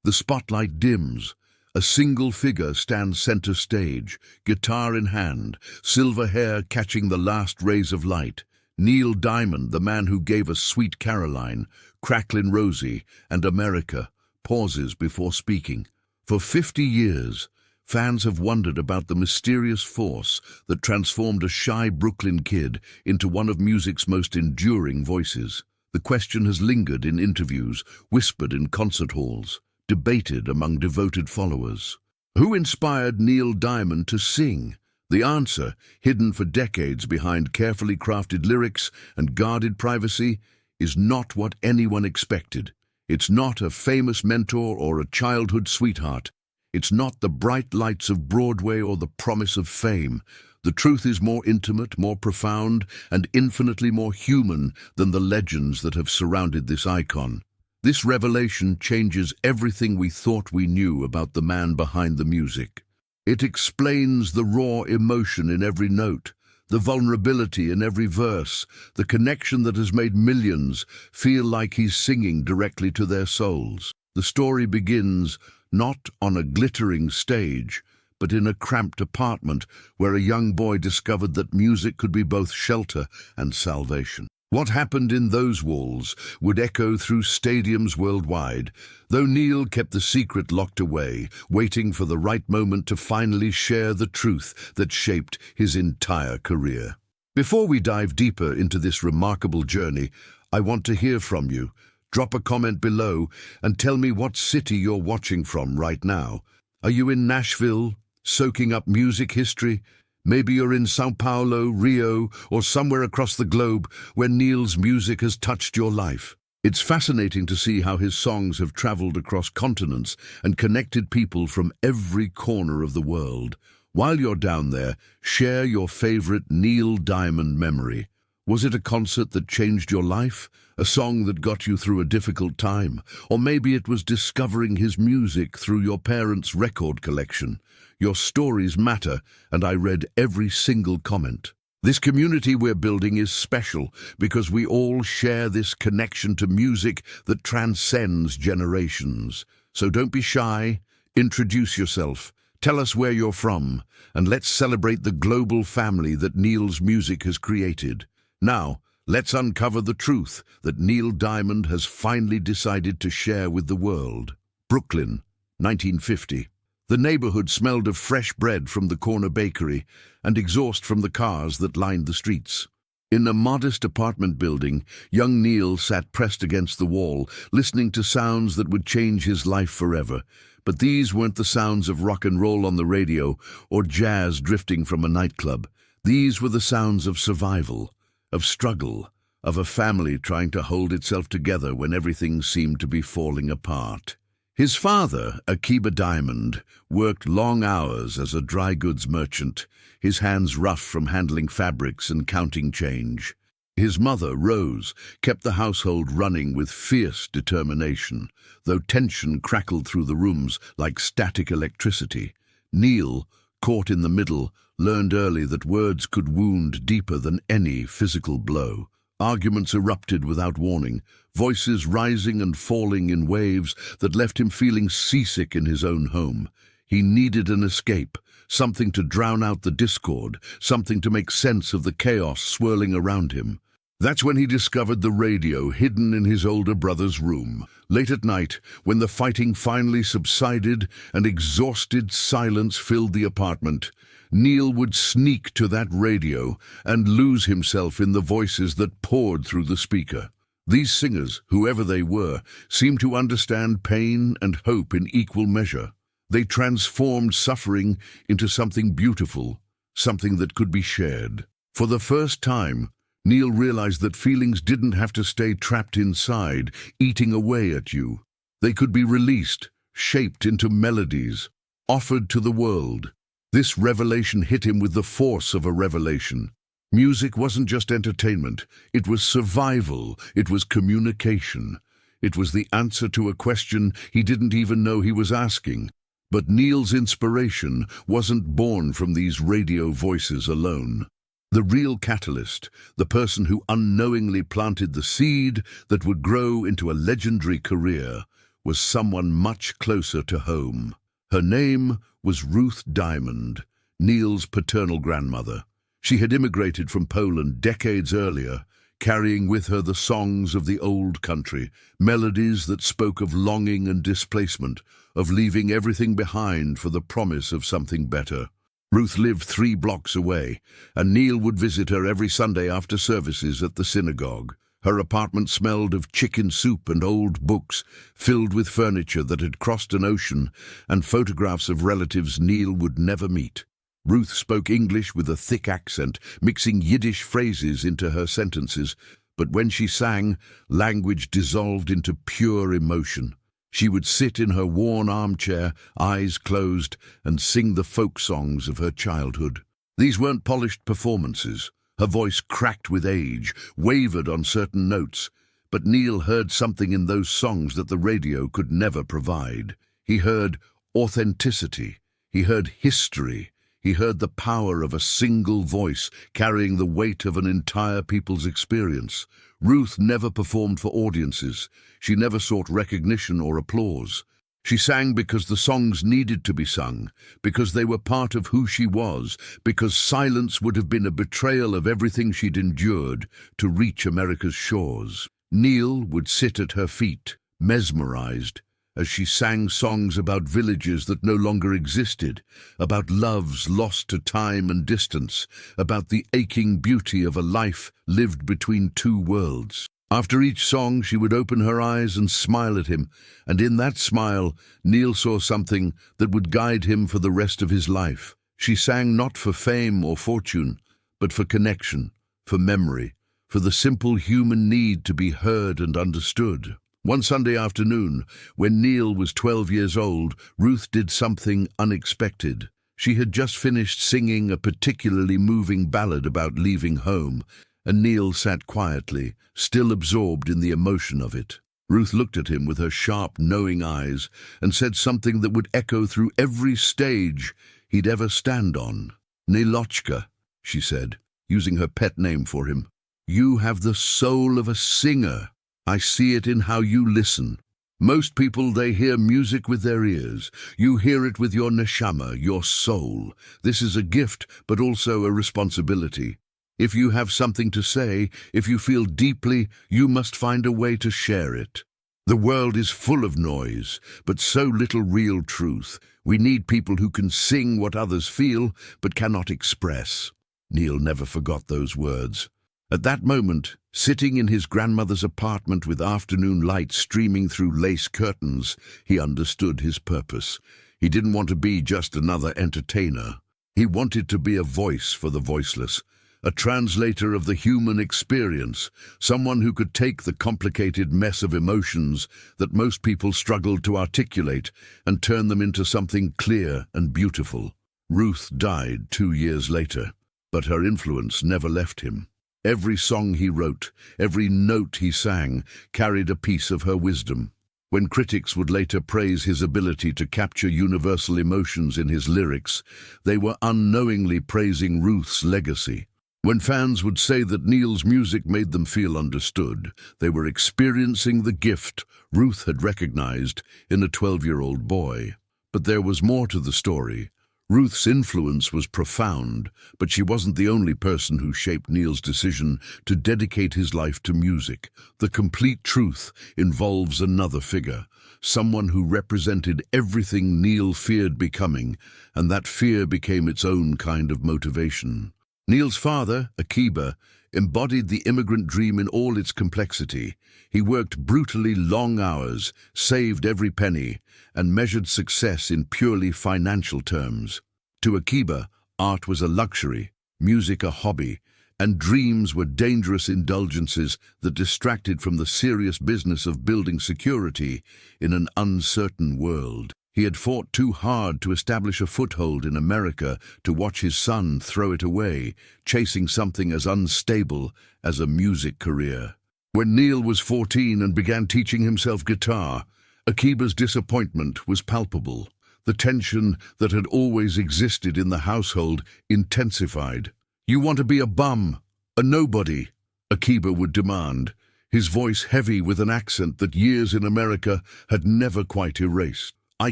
The spotlight dims. A single figure stands center stage, guitar in hand, silver hair catching the last rays of light. Neil Diamond, the man who gave us Sweet Caroline, Cracklin' Rosie, and America, pauses before speaking. For 50 years, fans have wondered about the mysterious force that transformed a shy Brooklyn kid into one of music's most enduring voices. The question has lingered in interviews, whispered in concert halls, debated among devoted followers. Who inspired Neil Diamond to sing? The answer, hidden for decades behind carefully crafted lyrics and guarded privacy, is not what anyone expected. It's not a famous mentor or a childhood sweetheart. It's not the bright lights of Broadway or the promise of fame. The truth is more intimate, more profound, and infinitely more human than the legends that have surrounded this icon. This revelation changes everything we thought we knew about the man behind the music. It explains the raw emotion in every note, the vulnerability in every verse, the connection that has made millions feel like he's singing directly to their souls. The story begins not on a glittering stage, but in a cramped apartment where a young boy discovered that music could be both shelter and salvation. What happened in those walls would echo through stadiums worldwide, though Neil kept the secret locked away, waiting for the right moment to finally share the truth that shaped his entire career. Before we dive deeper into this remarkable journey, I want to hear from you. Drop a comment below and tell me what city you're watching from right now. Are you in Nashville, soaking up music history? Maybe you're in Sao Paulo, Rio, or somewhere across the globe where Neil's music has touched your life. It's fascinating to see how his songs have traveled across continents and connected people from every corner of the world. While you're down there, share your favorite Neil Diamond memory. Was it a concert that changed your life? A song that got you through a difficult time? Or maybe it was discovering his music through your parents' record collection. Your stories matter, and I read every single comment. This community we're building is special because we all share this connection to music that transcends generations. So don't be shy, introduce yourself, tell us where you're from, and let's celebrate the global family that Neil's music has created. Now, let's uncover the truth that Neil Diamond has finally decided to share with the world. Brooklyn, 1950. The neighborhood smelled of fresh bread from the corner bakery and exhaust from the cars that lined the streets. In a modest apartment building, young Neil sat pressed against the wall, listening to sounds that would change his life forever. But these weren't the sounds of rock and roll on the radio or jazz drifting from a nightclub. These were the sounds of survival, of struggle, of a family trying to hold itself together when everything seemed to be falling apart. His father, Akiba Diamond, worked long hours as a dry goods merchant, his hands rough from handling fabrics and counting change. His mother, Rose, kept the household running with fierce determination, though tension crackled through the rooms like static electricity. Neil, caught in the middle, learned early that words could wound deeper than any physical blow. Arguments erupted without warning, voices rising and falling in waves that left him feeling seasick in his own home. He needed an escape, something to drown out the discord, something to make sense of the chaos swirling around him. That's when he discovered the radio hidden in his older brother's room. Late at night, when the fighting finally subsided and exhausted silence filled the apartment, Neil would sneak to that radio and lose himself in the voices that poured through the speaker. These singers, whoever they were, seemed to understand pain and hope in equal measure. They transformed suffering into something beautiful, something that could be shared. For the first time, Neil realized that feelings didn't have to stay trapped inside, eating away at you. They could be released, shaped into melodies, offered to the world. This revelation hit him with the force of a revelation. Music wasn't just entertainment, it was survival, it was communication. It was the answer to a question he didn't even know he was asking. But Neil's inspiration wasn't born from these radio voices alone. The real catalyst, the person who unknowingly planted the seed that would grow into a legendary career, was someone much closer to home. Her name was Ruth Diamond, Neil's paternal grandmother. She had immigrated from Poland decades earlier, carrying with her the songs of the old country, melodies that spoke of longing and displacement, of leaving everything behind for the promise of something better. Ruth lived 3 blocks away, and Neil would visit her every Sunday after services at the synagogue. Her apartment smelled of chicken soup and old books, filled with furniture that had crossed an ocean and photographs of relatives Neil would never meet. Ruth spoke English with a thick accent, mixing Yiddish phrases into her sentences, but when she sang, language dissolved into pure emotion. She would sit in her worn armchair, eyes closed, and sing the folk songs of her childhood. These weren't polished performances. Her voice cracked with age, wavered on certain notes, but Neil heard something in those songs that the radio could never provide. He heard authenticity. He heard history. He heard the power of a single voice carrying the weight of an entire people's experience. Ruth never performed for audiences. She never sought recognition or applause. She sang because the songs needed to be sung, because they were part of who she was, because silence would have been a betrayal of everything she'd endured to reach America's shores. Neil would sit at her feet, mesmerized, as she sang songs about villages that no longer existed, about loves lost to time and distance, about the aching beauty of a life lived between 2 worlds. After each song, she would open her eyes and smile at him, and in that smile, Neil saw something that would guide him for the rest of his life. She sang not for fame or fortune, but for connection, for memory, for the simple human need to be heard and understood. One Sunday afternoon, when Neil was 12 years old, Ruth did something unexpected. She had just finished singing a particularly moving ballad about leaving home, and Neil sat quietly, still absorbed in the emotion of it. Ruth looked at him with her sharp, knowing eyes and said something that would echo through every stage he'd ever stand on. "Nilochka," she said, using her pet name for him. "You have the soul of a singer. I see it in how you listen. Most people, they hear music with their ears. You hear it with your neshama, your soul. This is a gift, but also a responsibility. If you have something to say, if you feel deeply, you must find a way to share it. The world is full of noise, but so little real truth. We need people who can sing what others feel, but cannot express." Neil never forgot those words. At that moment, sitting in his grandmother's apartment with afternoon light streaming through lace curtains, he understood his purpose. He didn't want to be just another entertainer. He wanted to be a voice for the voiceless, a translator of the human experience, someone who could take the complicated mess of emotions that most people struggled to articulate and turn them into something clear and beautiful. Ruth died 2 years later, but her influence never left him. Every song he wrote, every note he sang, carried a piece of her wisdom. When critics would later praise his ability to capture universal emotions in his lyrics, they were unknowingly praising Ruth's legacy. When fans would say that Neil's music made them feel understood, they were experiencing the gift Ruth had recognized in a 12-year-old boy. But there was more to the story. Ruth's influence was profound, but she wasn't the only person who shaped Neil's decision to dedicate his life to music. The complete truth involves another figure, someone who represented everything Neil feared becoming, and that fear became its own kind of motivation. Neil's father, Akiba, embodied the immigrant dream in all its complexity. He worked brutally long hours, saved every penny, and measured success in purely financial terms. To Akiba, art was a luxury, music a hobby, and dreams were dangerous indulgences that distracted from the serious business of building security in an uncertain world. He had fought too hard to establish a foothold in America to watch his son throw it away, chasing something as unstable as a music career. When Neil was 14 and began teaching himself guitar, Akiba's disappointment was palpable. The tension that had always existed in the household intensified. "You want to be a bum, a nobody," Akiba would demand. his voice heavy with an accent that years in America had never quite erased. "I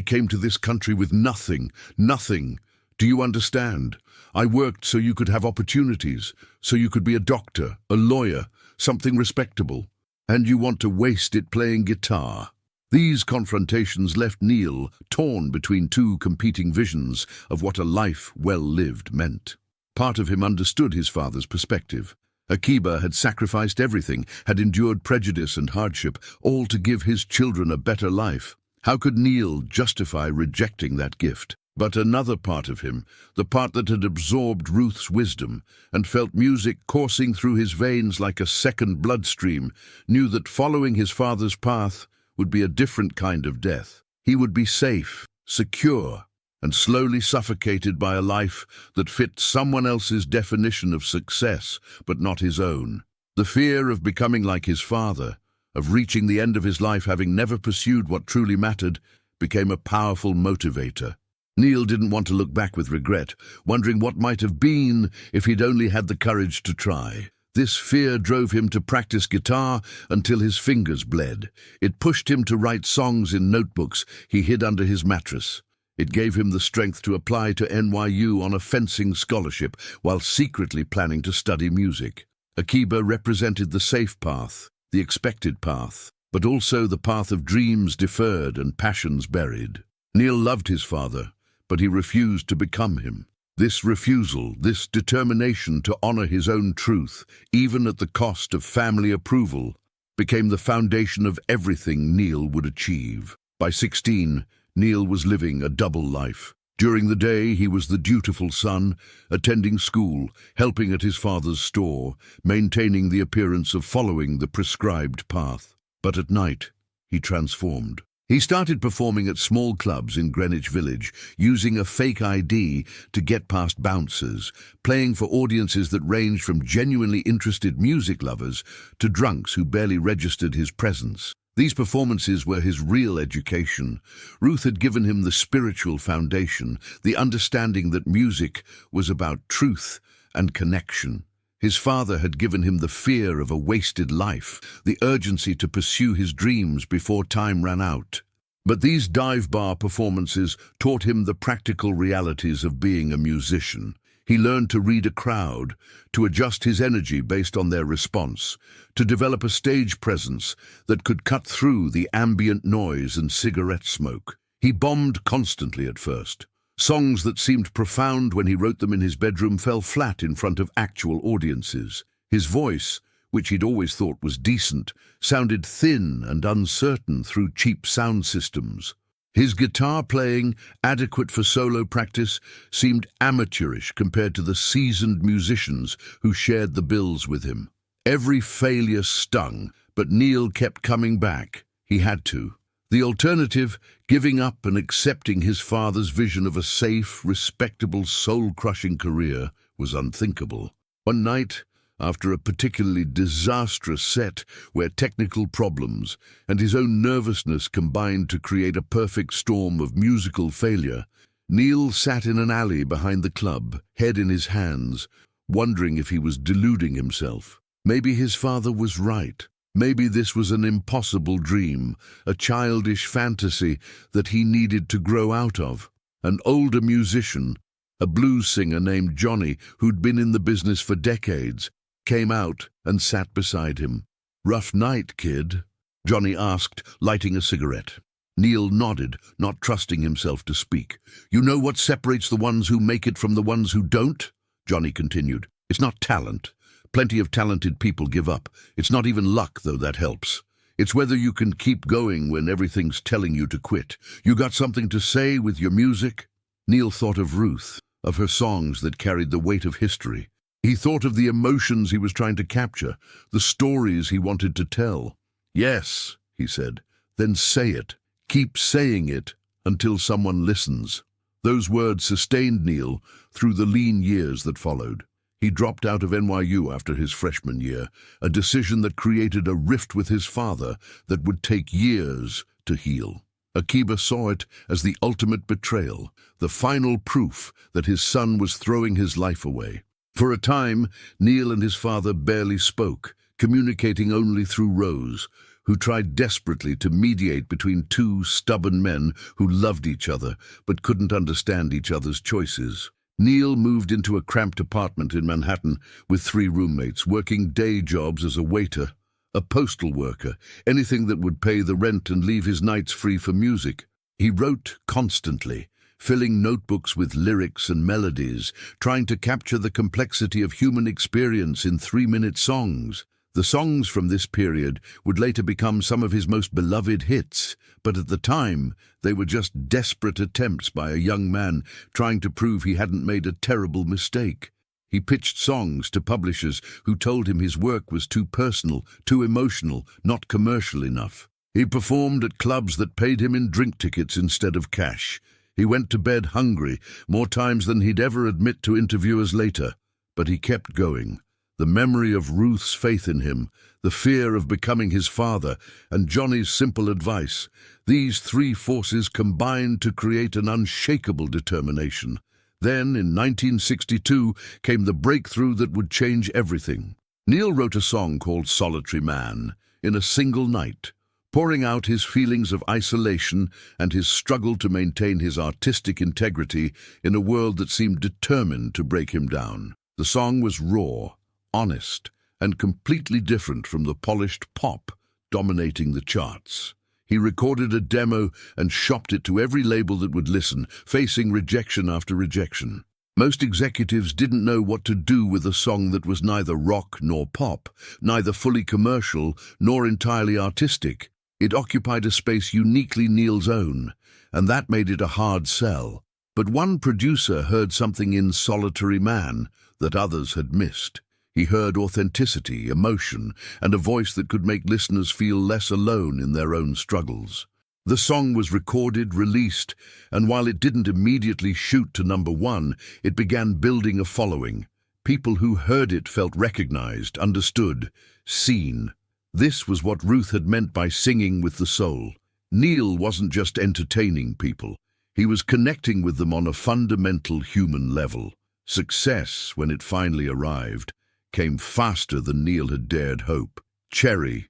came to this country with nothing, nothing. Do you understand? I worked so you could have opportunities, so you could be a doctor, a lawyer, something respectable. And you want to waste it playing guitar." These confrontations left Neil torn between two competing visions of what a life well lived meant. Part of him understood his father's perspective. Akiba had sacrificed everything, had endured prejudice and hardship, all to give his children a better life. How could Neil justify rejecting that gift? But another part of him, the part that had absorbed Ruth's wisdom and felt music coursing through his veins like a second bloodstream, knew that following his father's path would be a different kind of death. He would be safe, secure, and slowly suffocated by a life that fit someone else's definition of success, but not his own. The fear of becoming like his father, of reaching the end of his life having never pursued what truly mattered, became a powerful motivator. Neil didn't want to look back with regret, wondering what might have been if he'd only had the courage to try. This fear drove him to practice guitar until his fingers bled. It pushed him to write songs in notebooks he hid under his mattress. It gave him the strength to apply to NYU on a fencing scholarship while secretly planning to study music. Akiba represented the safe path, the expected path, but also the path of dreams deferred and passions buried. Neil loved his father, but he refused to become him. This refusal, this determination to honor his own truth, even at the cost of family approval, became the foundation of everything Neil would achieve. By 16, Neil was living a double life. During the day, he was the dutiful son, attending school, helping at his father's store, maintaining the appearance of following the prescribed path. But at night, he transformed. He started performing at small clubs in Greenwich Village, using a fake ID to get past bouncers, playing for audiences that ranged from genuinely interested music lovers to drunks who barely registered his presence. These performances were his real education. Ruth had given him the spiritual foundation, the understanding that music was about truth and connection. His father had given him the fear of a wasted life, the urgency to pursue his dreams before time ran out. But these dive bar performances taught him the practical realities of being a musician. He learned to read a crowd, to adjust his energy based on their response, to develop a stage presence that could cut through the ambient noise and cigarette smoke. He bombed constantly at first. Songs that seemed profound when he wrote them in his bedroom fell flat in front of actual audiences. His voice, which he'd always thought was decent, sounded thin and uncertain through cheap sound systems. His guitar playing, adequate for solo practice, seemed amateurish compared to the seasoned musicians who shared the bills with him. Every failure stung, but Neil kept coming back. He had to. The alternative, giving up and accepting his father's vision of a safe, respectable, soul-crushing career, was unthinkable. One night, after a particularly disastrous set where technical problems and his own nervousness combined to create a perfect storm of musical failure, Neil sat in an alley behind the club, head in his hands, wondering if he was deluding himself. Maybe his father was right. Maybe this was an impossible dream, a childish fantasy that he needed to grow out of. An older musician, a blues singer named Johnny, who'd been in the business for decades, came out and sat beside him. "Rough night, kid?" Johnny asked, lighting a cigarette. Neil nodded, not trusting himself to speak. "You know what separates the ones who make it from the ones who don't?" Johnny continued. "It's not talent. Plenty of talented people give up. It's not even luck, though that helps. It's whether you can keep going when everything's telling you to quit. You got something to say with your music?" Neil thought of Ruth, of her songs that carried the weight of history. He thought of the emotions he was trying to capture, the stories he wanted to tell. "Yes," he said, "then say it. Keep saying it until someone listens." Those words sustained Neil through the lean years that followed. He dropped out of NYU after his freshman year, a decision that created a rift with his father that would take years to heal. Akiba saw it as the ultimate betrayal, the final proof that his son was throwing his life away. For a time, Neil and his father barely spoke, communicating only through Rose, who tried desperately to mediate between two stubborn men who loved each other but couldn't understand each other's choices. Neil moved into a cramped apartment in Manhattan with 3 roommates, working day jobs as a waiter, a postal worker, anything that would pay the rent and leave his nights free for music. He wrote constantly, filling notebooks with lyrics and melodies, trying to capture the complexity of human experience in 3-minute songs. The songs from this period would later become some of his most beloved hits, but at the time, they were just desperate attempts by a young man trying to prove he hadn't made a terrible mistake. He pitched songs to publishers who told him his work was too personal, too emotional, not commercial enough. He performed at clubs that paid him in drink tickets instead of cash. He went to bed hungry, more times than he'd ever admit to interviewers later, but he kept going. The memory of Ruth's faith in him, the fear of becoming his father, and Johnny's simple advice, these 3 forces combined to create an unshakable determination. Then, in 1962, came the breakthrough that would change everything. Neil wrote a song called Solitary Man in a single night, pouring out his feelings of isolation and his struggle to maintain his artistic integrity in a world that seemed determined to break him down. The song was raw, honest, and completely different from the polished pop dominating the charts. He recorded a demo and shopped it to every label that would listen, facing rejection after rejection. Most executives didn't know what to do with a song that was neither rock nor pop, neither fully commercial nor entirely artistic. It occupied a space uniquely Neil's own, and that made it a hard sell. But one producer heard something in Solitary Man that others had missed. He heard authenticity, emotion, and a voice that could make listeners feel less alone in their own struggles. The song was recorded, released, and while it didn't immediately shoot to #1, it began building a following. People who heard it felt recognized, understood, seen. This was what Ruth had meant by singing with the soul. Neil wasn't just entertaining people. He was connecting with them on a fundamental human level. Success, when it finally arrived, came faster than Neil had dared hope. Cherry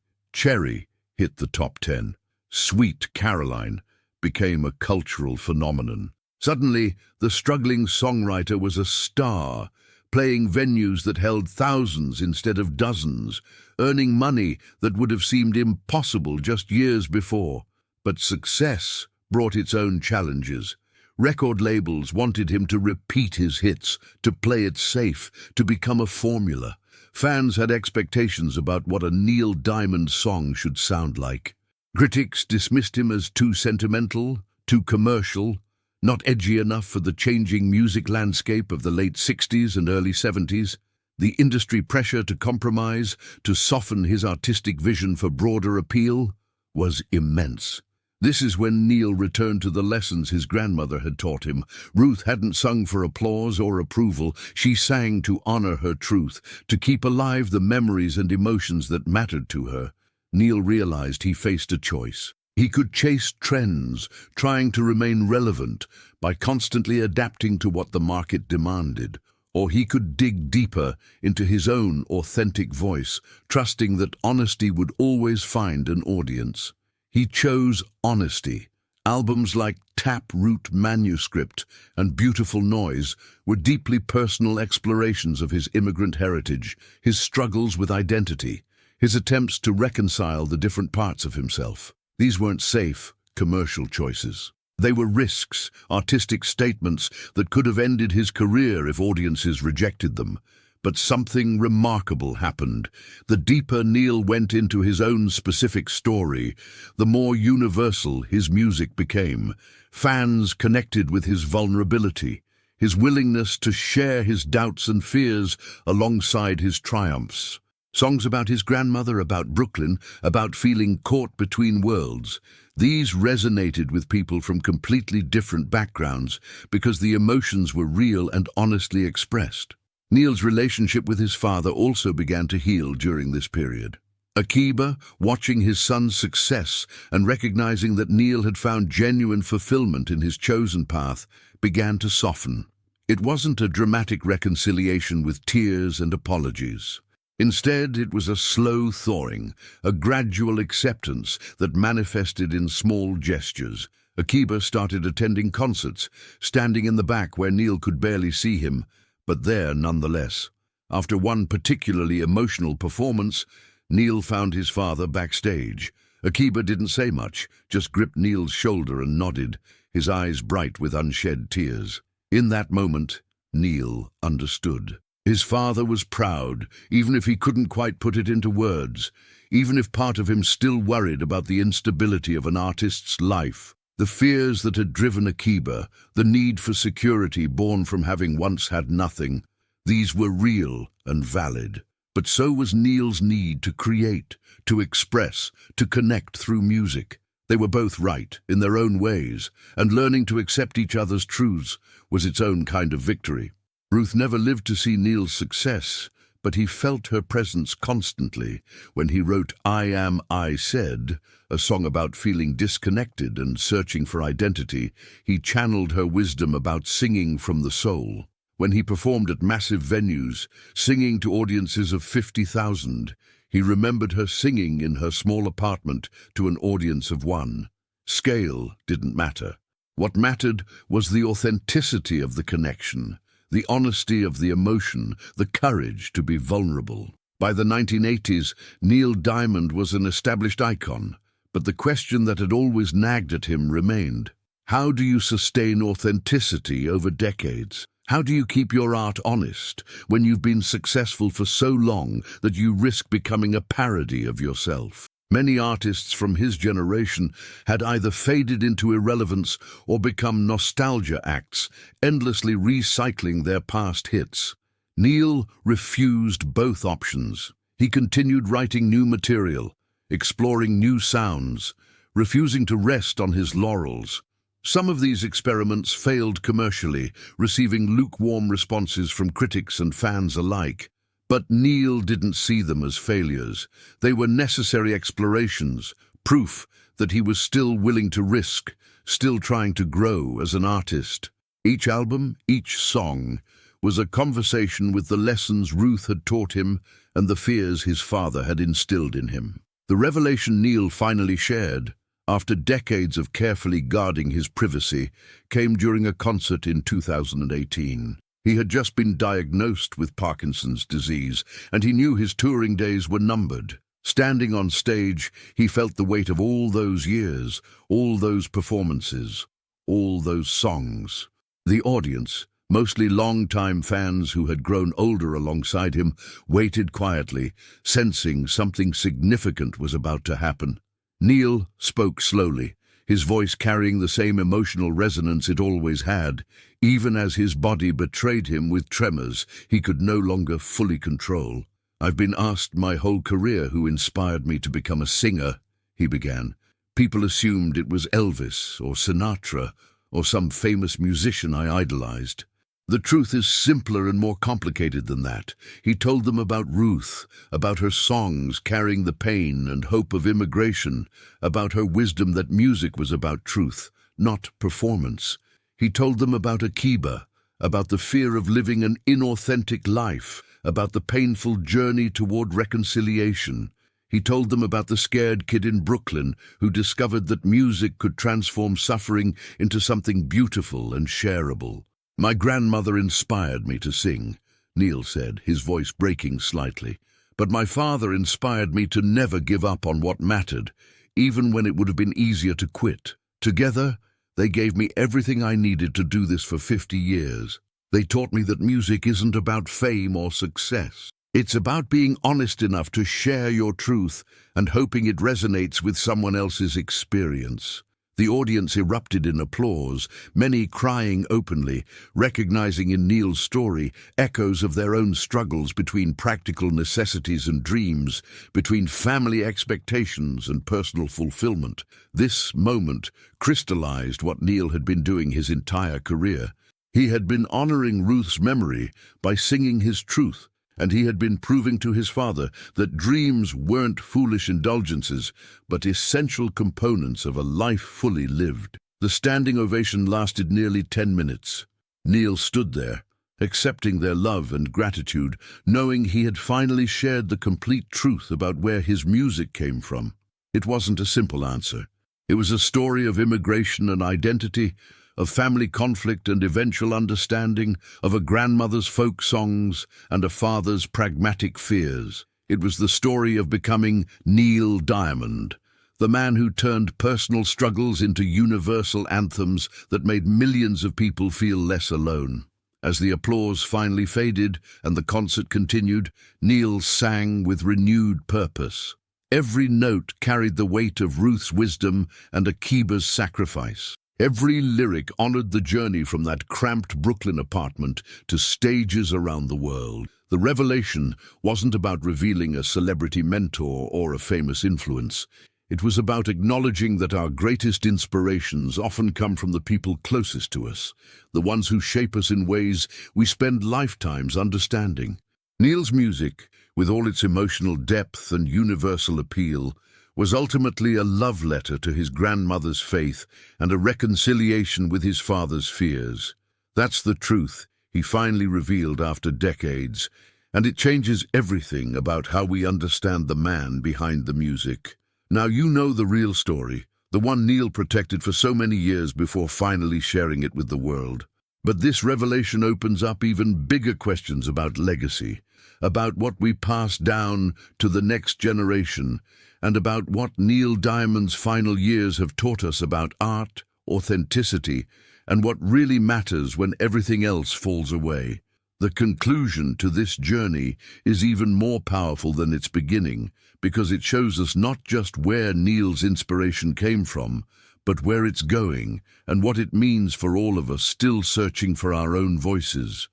hit the top 10. Sweet Caroline became a cultural phenomenon. Suddenly, the struggling songwriter was a star, playing venues that held thousands instead of dozens, earning money that would have seemed impossible just years before. But success brought its own challenges. Record labels wanted him to repeat his hits, to play it safe, to become a formula. Fans had expectations about what a Neil Diamond song should sound like. Critics dismissed him as too sentimental, too commercial, not edgy enough for the changing music landscape of the late 60s and early 70s. The industry pressure to compromise, to soften his artistic vision for broader appeal, was immense. This is when Neil returned to the lessons his grandmother had taught him. Ruth hadn't sung for applause or approval. She sang to honor her truth, to keep alive the memories and emotions that mattered to her. Neil realized he faced a choice. He could chase trends, trying to remain relevant by constantly adapting to what the market demanded, or he could dig deeper into his own authentic voice, trusting that honesty would always find an audience. He chose honesty. Albums like Taproot Manuscript and Beautiful Noise were deeply personal explorations of his immigrant heritage, his struggles with identity, his attempts to reconcile the different parts of himself. These weren't safe, commercial choices. They were risks, artistic statements that could have ended his career if audiences rejected them. But something remarkable happened. The deeper Neil went into his own specific story, the more universal his music became. Fans connected with his vulnerability, his willingness to share his doubts and fears alongside his triumphs. Songs about his grandmother, about Brooklyn, about feeling caught between worlds. These resonated with people from completely different backgrounds because the emotions were real and honestly expressed. Neil's relationship with his father also began to heal during this period. Akiba, watching his son's success and recognizing that Neil had found genuine fulfillment in his chosen path, began to soften. It wasn't a dramatic reconciliation with tears and apologies. Instead, it was a slow thawing, a gradual acceptance that manifested in small gestures. Akiba started attending concerts, standing in the back where Neil could barely see him, but there nonetheless. After one particularly emotional performance, Neil found his father backstage. Akiba didn't say much, just gripped Neil's shoulder and nodded, his eyes bright with unshed tears. In that moment, Neil understood. His father was proud, even if he couldn't quite put it into words, even if part of him still worried about the instability of an artist's life. The fears that had driven Akiba, the need for security born from having once had nothing, these were real and valid. But so was Neil's need to create, to express, to connect through music. They were both right, in their own ways, and learning to accept each other's truths was its own kind of victory. Ruth never lived to see Neil's success, but he felt her presence constantly when he wrote I Am, I Said, a song about feeling disconnected and searching for identity. He channeled her wisdom about singing from the soul. When he performed at massive venues, singing to audiences of 50,000, he remembered her singing in her small apartment to an audience of one. Scale didn't matter. What mattered was the authenticity of the connection, the honesty of the emotion, the courage to be vulnerable. By the 1980s, Neil Diamond was an established icon, but the question that had always nagged at him remained. How do you sustain authenticity over decades? How do you keep your art honest when you've been successful for so long that you risk becoming a parody of yourself? Many artists from his generation had either faded into irrelevance or become nostalgia acts, endlessly recycling their past hits. Neil refused both options. He continued writing new material, exploring new sounds, refusing to rest on his laurels. Some of these experiments failed commercially, receiving lukewarm responses from critics and fans alike. But Neil didn't see them as failures. They were necessary explorations, proof that he was still willing to risk, still trying to grow as an artist. Each album, each song, was a conversation with the lessons Ruth had taught him and the fears his father had instilled in him. The revelation Neil finally shared, after decades of carefully guarding his privacy, came during a concert in 2018. He had just been diagnosed with Parkinson's disease, and he knew his touring days were numbered. Standing on stage, he felt the weight of all those years, all those performances, all those songs. The audience, mostly long-time fans who had grown older alongside him, waited quietly, sensing something significant was about to happen. Neil spoke slowly, his voice carrying the same emotional resonance it always had. Even as his body betrayed him with tremors he could no longer fully control. "I've been asked my whole career who inspired me to become a singer," he began. "People assumed it was Elvis or Sinatra or some famous musician I idolized. The truth is simpler and more complicated than that." He told them about Ruth, about her songs carrying the pain and hope of immigration, about her wisdom that music was about truth, not performance. He told them about Akiba, about the fear of living an inauthentic life, about the painful journey toward reconciliation. He told them about the scared kid in Brooklyn who discovered that music could transform suffering into something beautiful and shareable. "My grandmother inspired me to sing," Neil said, his voice breaking slightly. "But my father inspired me to never give up on what mattered, even when it would have been easier to quit. Together, they gave me everything I needed to do this for 50 years. They taught me that music isn't about fame or success. It's about being honest enough to share your truth and hoping it resonates with someone else's experience." The audience erupted in applause, many crying openly, recognizing in Neil's story echoes of their own struggles between practical necessities and dreams, between family expectations and personal fulfillment. This moment crystallized what Neil had been doing his entire career. He had been honoring Ruth's memory by singing his truth, and he had been proving to his father that dreams weren't foolish indulgences, but essential components of a life fully lived. The standing ovation lasted nearly 10 minutes. Neil stood there, accepting their love and gratitude, knowing he had finally shared the complete truth about where his music came from. It wasn't a simple answer. It was a story of immigration and identity, of family conflict and eventual understanding, of a grandmother's folk songs and a father's pragmatic fears. It was the story of becoming Neil Diamond, the man who turned personal struggles into universal anthems that made millions of people feel less alone. As the applause finally faded and the concert continued, Neil sang with renewed purpose. Every note carried the weight of Ruth's wisdom and Akiba's sacrifice. Every lyric honored the journey from that cramped Brooklyn apartment to stages around the world. The revelation wasn't about revealing a celebrity mentor or a famous influence. It was about acknowledging that our greatest inspirations often come from the people closest to us, the ones who shape us in ways we spend lifetimes understanding. Neil's music, with all its emotional depth and universal appeal, was ultimately a love letter to his grandmother's faith and a reconciliation with his father's fears. That's the truth he finally revealed after decades, and it changes everything about how we understand the man behind the music. Now you know the real story, the one Neil protected for so many years before finally sharing it with the world. But this revelation opens up even bigger questions about legacy, about what we pass down to the next generation, and about what Neil Diamond's final years have taught us about art, authenticity, and what really matters when everything else falls away. The conclusion to this journey is even more powerful than its beginning, because it shows us not just where Neil's inspiration came from, but where it's going and what it means for all of us still searching for our own voices.